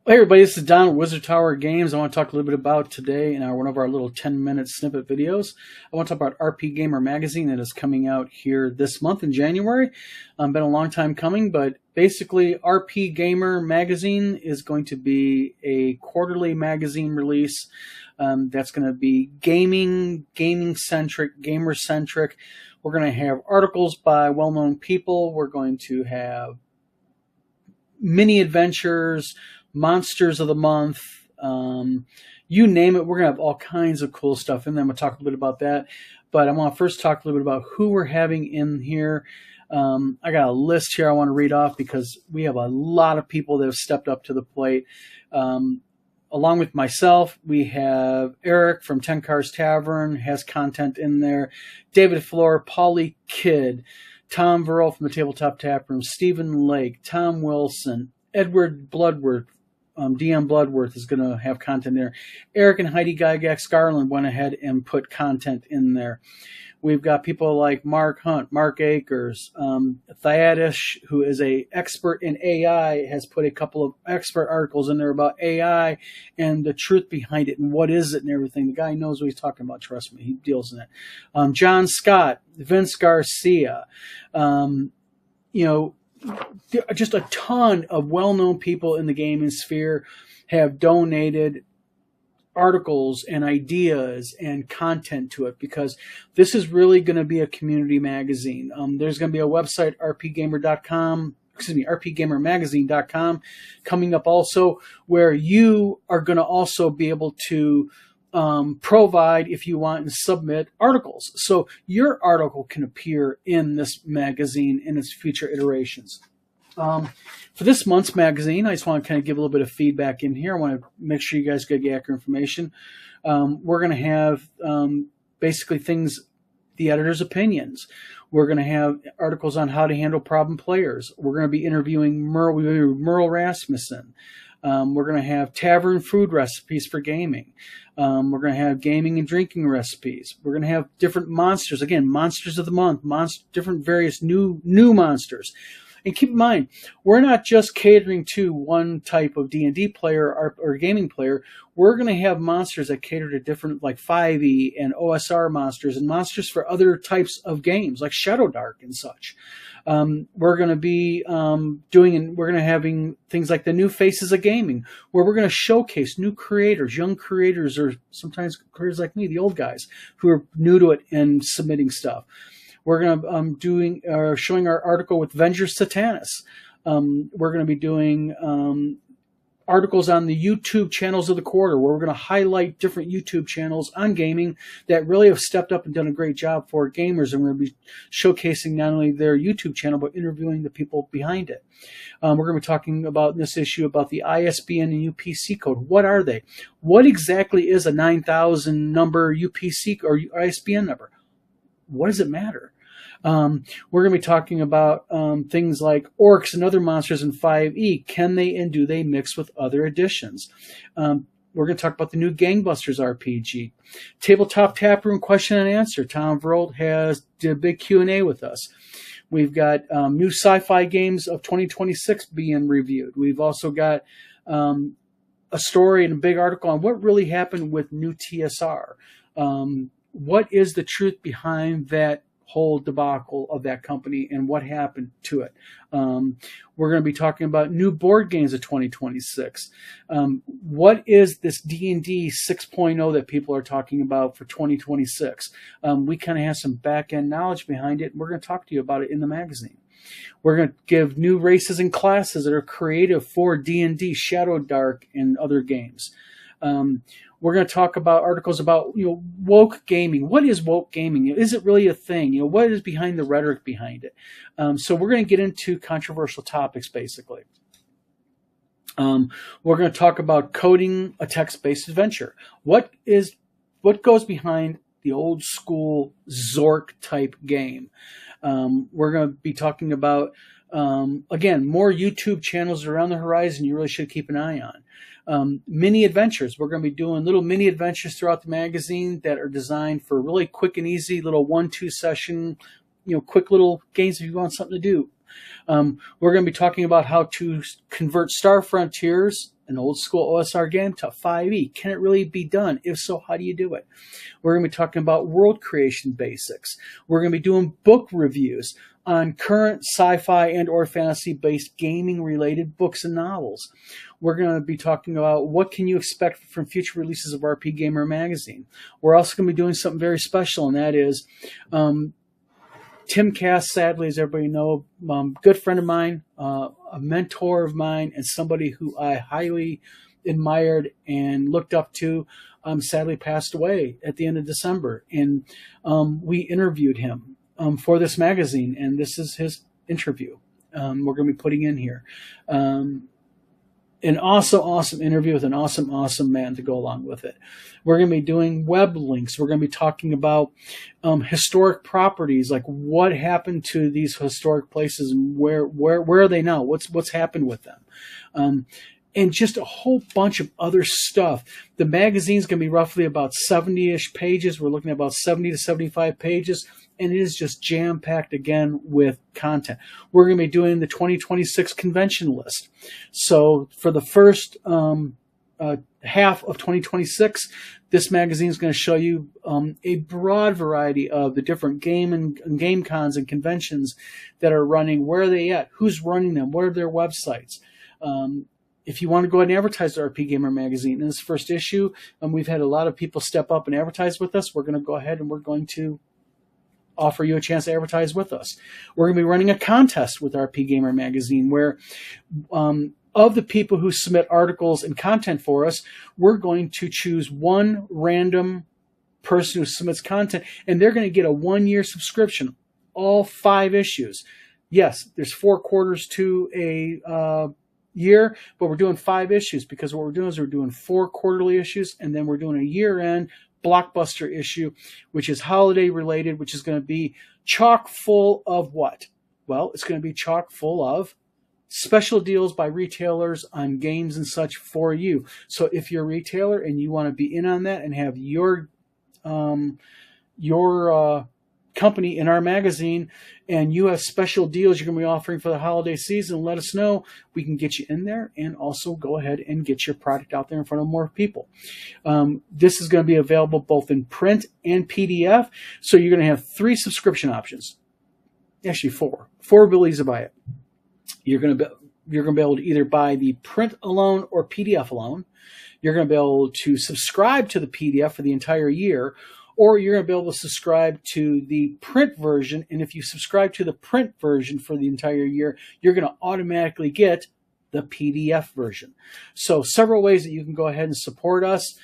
Hey everybody, this is Don at Wizard Tower Games. I want to talk a little bit about today in one of our little 10-minute snippet videos. I want to talk about RPGamer Magazine that is coming out here this month in January. Been a long time coming, but basically RPGamer Magazine is going to be a quarterly magazine release that's going to be gaming-centric, gamer-centric. We're going to have articles by well-known people. We're going to have mini adventures, monsters of the month, you name it. We're going to have all kinds of cool stuff in there. I'm going to talk a little bit about that. But I want to first talk a little bit about who we're having in here. I got a list here I want to read off because we have a lot of people that have stepped up to the plate. Along with myself, we have Eric from 10 Cars Tavern, has content in there. David Flore, Paulie Kidd, Tom Verrill from the Tabletop Tap Room, Stephen Lake, Tom Wilson, Edward Bloodworth, DM Bloodworth is going to have content there. Eric and Heidi Gygax Garland went ahead and put content in there. We've got people like Mark Hunt, Mark Akers, Thaddeus, who is an expert in AI, has put a couple of expert articles in there about AI and the truth behind it and what is it and everything. The guy knows what he's talking about, trust me. He deals in it. John Scott, Vince Garcia, just a ton of well-known people in the gaming sphere have donated articles and ideas and content to it because this is really going to be a community magazine. There's going to be a website, RPGamerMagazine.com, coming up also, where you are going to also be able to provide, if you want, and submit articles. So your article can appear in this magazine in its future iterations. For this month's magazine, I just want to kind of give a little bit of feedback in here. I want to make sure you guys get accurate information. We're going to have basically things, the editor's opinions. We're going to have articles on how to handle problem players. We're going to be interviewing Merle Rasmussen. We're going to have tavern food recipes for gaming. We're going to have gaming and drinking recipes. We're going to have different monsters. Again, monsters of the month, different various new monsters. And keep in mind, we're not just catering to one type of D&D player or gaming player. We're going to have monsters that cater to different, like 5e and OSR monsters and monsters for other types of games, like Shadow Dark and such. We're going to be having things like the new faces of gaming, where we're going to showcase new creators, young creators, or sometimes creators like me, the old guys, who are new to it and submitting stuff. We're going to showing our article with Venger Satanis. We're going to be doing articles on the YouTube channels of the quarter, where we're going to highlight different YouTube channels on gaming that really have stepped up and done a great job for gamers. And we're going to be showcasing not only their YouTube channel, but interviewing the people behind it. We're going to be talking about in this issue about the ISBN and UPC code. What are they? What exactly is a 9000 number UPC or ISBN number? What does it matter? We're going to be talking about things like orcs and other monsters in 5e. Can they and do they mix with other editions? We're going to talk about the new Gangbusters RPG. Tabletop Tap Room question and answer. Tom Verrill did a big Q&A with us. We've got new sci-fi games of 2026 being reviewed. We've also got a story and a big article on what really happened with new TSR. What is the truth behind that whole debacle of that company and what happened to it. We're going to be talking about new board games of 2026. What is this D&D 6.0 that people are talking about for 2026? We kind of have some back-end knowledge behind it, and we're going to talk to you about it in the magazine. We're going to give new races and classes that are creative for D&D, Shadow Dark, and other games. We're going to talk about articles about, woke gaming. What is woke gaming? Is it really a thing? What is behind the rhetoric behind it? So we're going to get into controversial topics, basically. We're going to talk about coding a text-based adventure. What goes behind the old school Zork type game? We're going to be talking about, again, more YouTube channels around the horizon you really should keep an eye on. Mini adventures. We're going to be doing little mini adventures throughout the magazine that are designed for really quick and easy little 1-2 session, quick little games if you want something to do. We're going to be talking about how to convert Star Frontiers an old school OSR game to 5e? Can it really be done? If so, how do you do it? We're going to be talking about world creation basics. We're going to be doing book reviews on current sci-fi and or fantasy-based gaming-related books and novels. We're going to be talking about what can you expect from future releases of RPGamer Magazine. We're also going to be doing something very special, and that is Tim Kask, sadly, as everybody knows, good friend of mine, a mentor of mine, and somebody who I highly admired and looked up to, sadly passed away at the end of December. And we interviewed him for this magazine, and this is his interview we're going to be putting in here. An awesome interview with an awesome man to go along with it. We're going to be doing web links. We're going to be talking about historic properties, like what happened to these historic places and where are they now? What's happened with them? And just a whole bunch of other stuff. The magazine's going to be roughly about 70-ish pages. We're looking at about 70 to 75 pages. And it is just jam-packed again with content. We're going to be doing the 2026 convention list. So for the first half of 2026, this magazine is going to show you a broad variety of the different game cons and conventions that are running. Where are they at? Who's running them? What are their websites? If you want to go ahead and advertise the RPGamer Magazine in this first issue, we've had a lot of people step up and advertise with us. We're going to go ahead and we're going to offer you a chance to advertise with us. We're going to be running a contest with RPGamer Magazine where of the people who submit articles and content for us, we're going to choose one random person who submits content, and they're going to get a 1-year subscription, all 5 issues. Yes, there's 4 quarters to a year, but we're doing 5 issues because what we're doing is we're doing 4 quarterly issues, and then we're doing a year-end blockbuster issue, which is holiday related, which is going to be chock full of what? Well, it's going to be chock full of special deals by retailers on games and such for you. So if you're a retailer and you want to be in on that and have your company in our magazine and you have special deals you're going to be offering for the holiday season, let us know. We can get you in there and also go ahead and get your product out there in front of more people. This is going to be available both in print and PDF. So you're going to have 3 subscription options. Actually 4 abilities to buy it. You're going to be able to either buy the print alone or PDF alone. You're going to be able to subscribe to the PDF for the entire year, or you're going to be able to subscribe to the print version. And if you subscribe to the print version for the entire year, you're going to automatically get the PDF version. So several ways that you can go ahead and support us.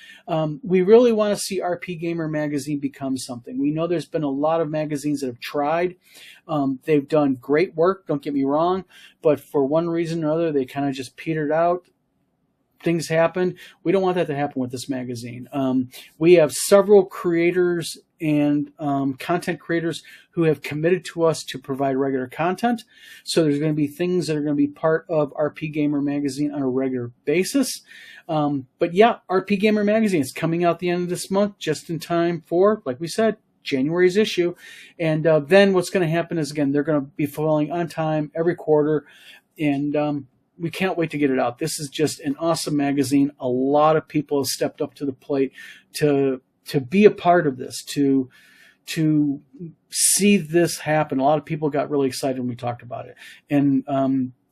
We really want to see RPGamer Magazine become something. We know there's been a lot of magazines that have tried. They've done great work, don't get me wrong, but for one reason or other, they kind of just petered out. Things happen. We don't want that to happen with this magazine. We have several creators and content creators who have committed to us to provide regular content. So there's going to be things that are going to be part of RPGamer Magazine on a regular basis. But yeah, RPGamer Magazine is coming out the end of this month, just in time for, like we said, January's issue. And then what's going to happen is, again, they're going to be falling on time every quarter. And we can't wait to get it out. This is just an awesome magazine. A lot of people have stepped up to the plate to be a part of this, to see this happen. A lot of people got really excited when we talked about it. And,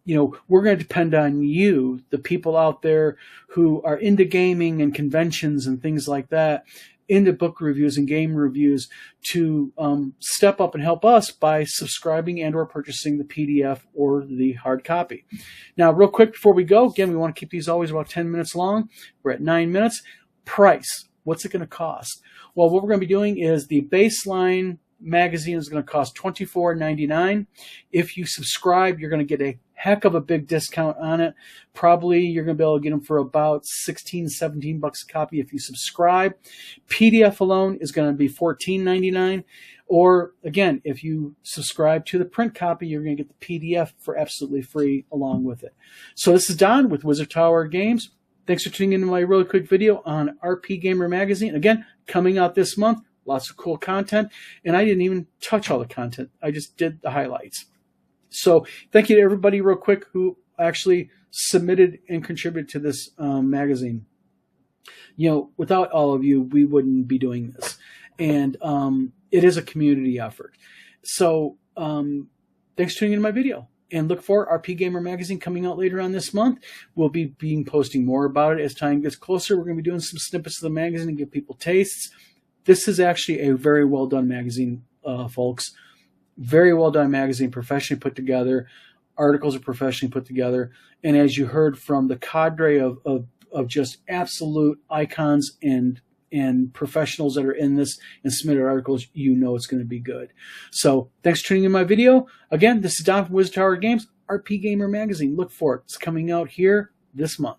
we're going to depend on you, the people out there who are into gaming and conventions and things like that, into book reviews and game reviews, to step up and help us by subscribing and or purchasing the PDF or the hard copy. Now, real quick before we go, again, we want to keep these always about 10 minutes long. We're at 9 minutes. Price. What's it going to cost? Well, what we're going to be doing is the baseline magazine is going to cost $24.99. If you subscribe, you're going to get a heck of a big discount on it. Probably you're going to be able to get them for about 16, 17 bucks a copy if you subscribe. PDF alone is going to be $14.99. Or again, if you subscribe to the print copy, you're going to get the PDF for absolutely free along with it. So this is Don with Wizard Tower Games. Thanks for tuning into my really quick video on RPGamer Magazine. Again, coming out this month. Lots of cool content. And I didn't even touch all the content. I just did the highlights. So thank you to everybody real quick who actually submitted and contributed to this magazine. Without all of you, we wouldn't be doing this. And it is a community effort. So thanks for tuning into my video. And look for RPGamer Magazine coming out later on this month. We'll be posting more about it as time gets closer. We're going to be doing some snippets of the magazine and give people tastes. This is actually a very well done magazine, folks. Very well done magazine, professionally put together. Articles are professionally put together. And as you heard from the cadre of just absolute icons and professionals that are in this and submitted articles, it's going to be good. So thanks for tuning in my video. Again, this is Don from Wizard Tower Games, RPGamer Magazine. Look for it. It's coming out here this month.